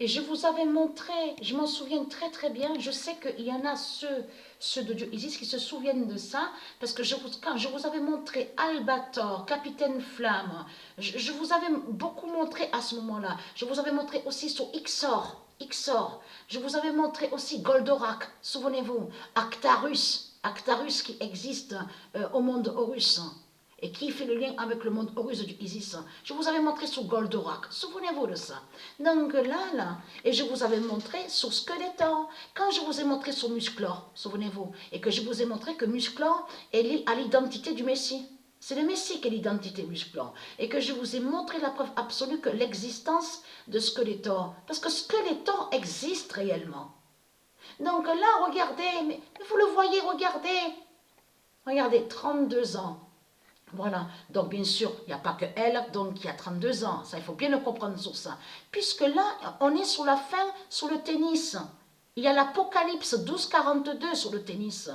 Et je vous avais montré, je m'en souviens très très bien, je sais qu'il y en a ceux de Dieu Isis qui se souviennent de ça, parce que quand je vous avais montré Albator, Capitaine Flamme, je vous avais beaucoup montré à ce moment-là. Je vous avais montré aussi sur Ixor. Je vous avais montré aussi Goldorak, souvenez-vous, Actarus qui existe au monde Horus et qui fait le lien avec le monde Horus du Isis. Je vous avais montré sur Goldorak, souvenez-vous de ça. Donc là, et je vous avais montré sur Skeletor. Quand je vous ai montré sur Musclor, souvenez-vous, et que je vous ai montré que Musclor est lié à l'identité du Messie. C'est le Messie qui est l'identité Musclor. Et que je vous ai montré la preuve absolue que l'existence de Skeletor. Parce que Skeletor existe réellement. Donc là, regardez, mais vous le voyez, regardez. Regardez, 32 ans. Voilà, donc bien sûr, il n'y a pas que elle, donc il y a 32 ans, ça il faut bien le comprendre sur ça. Puisque là, on est sur la fin, sur le tennis. Il y a l'Apocalypse 12:42 sur le tennis.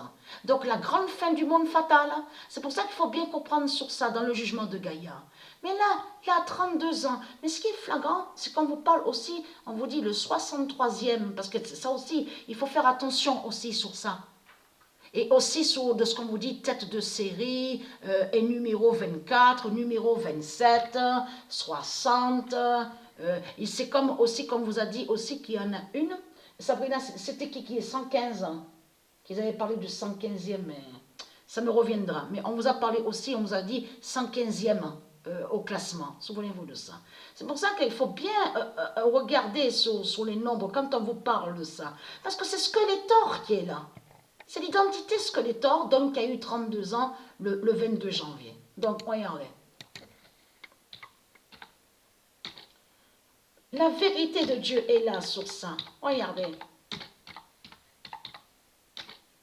Donc la grande fin du monde fatal. C'est pour ça qu'il faut bien comprendre sur ça dans le jugement de Gaïa. Mais là, il y a 32 ans. Mais ce qui est flagrant, c'est qu'on vous parle aussi, on vous dit le 63e, parce que ça aussi, il faut faire attention aussi sur ça. Et aussi sur de ce qu'on vous dit, tête de série, et numéro 24, numéro 27, 60. C'est comme aussi, comme vous a dit aussi qu'il y en a une. Sabrina, c'était qui est 115 ans. Qu'ils avaient parlé du 115e, mais ça me reviendra. Mais on vous a parlé aussi, on vous a dit 115e au classement. Souvenez-vous de ça. C'est pour ça qu'il faut bien regarder sur les nombres quand on vous parle de ça. Parce que c'est Skeletor qui est là. C'est l'identité Skeletor, donc qui a eu 32 ans le 22 janvier. Donc, regardez. La vérité de Dieu est là sur ça. Regardez.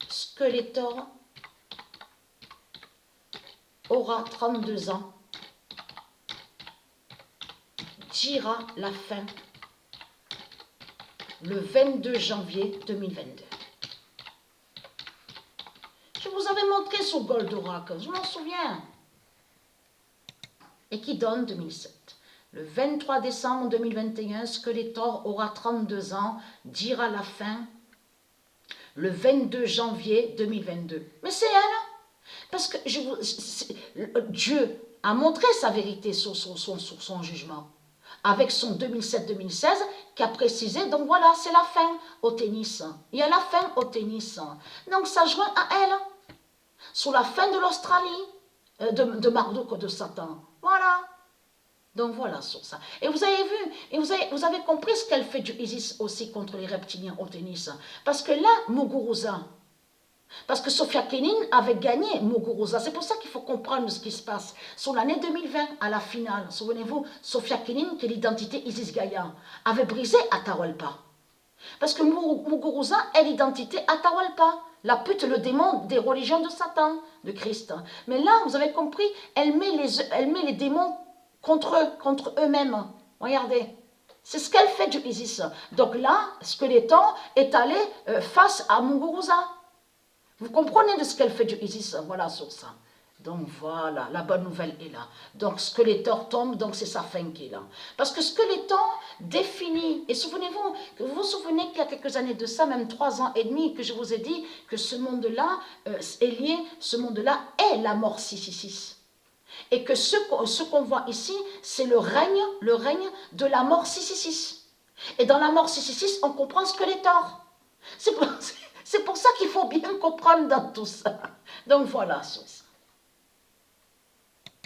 Skeletor aura 32 ans. Dira la fin le 22 janvier 2022. Je vous avais montré sur Goldorak, je m'en souviens. Et qui donne 2007. Le 23 décembre 2021, Skeletor aura 32 ans, dira la fin le 22 janvier 2022. Mais c'est elle, parce que Dieu a montré sa vérité sur son jugement, avec son 2007-2016 qui a précisé, donc voilà, c'est la fin au tennis. Il y a la fin au tennis. Donc ça joint à elle. Sur la fin de l'Australie, de Marduk, de Satan. Voilà. Donc voilà sur ça. Et vous avez vu, et vous avez compris ce qu'elle fait du Isis aussi contre les reptiliens au tennis. Parce que là, Muguruza, parce que Sofia Kenin avait gagné Muguruza. C'est pour ça qu'il faut comprendre ce qui se passe. Sur l'année 2020, à la finale, souvenez-vous, Sofia Kenin, qui est l'identité Isis Gaïa, avait brisé Atahualpa. Parce que Muguruza est l'identité Atahualpa, la pute, le démon des religions de Satan, de Christ. Mais là, vous avez compris, elle met les démons contre eux-mêmes. Regardez, c'est ce qu'elle fait du Isis. Donc là, Skeletor est allé face à Muguruza. Vous comprenez de ce qu'elle fait du Isis, voilà sur ça. Donc voilà, la bonne nouvelle est là. Donc Skeletor tombe, donc c'est sa fin qui est là. Parce que Skeletor définit, et souvenez-vous, vous vous souvenez qu'il y a quelques années de ça, même 3 ans et demi, que je vous ai dit que ce monde-là est lié, ce monde-là est la mort 666. Et que ce qu'on voit ici, c'est le règne de la mort 666. Et dans la mort 666, on comprend Skeletor. C'est pour ça qu'il faut bien comprendre dans tout ça. Donc voilà, sur ça.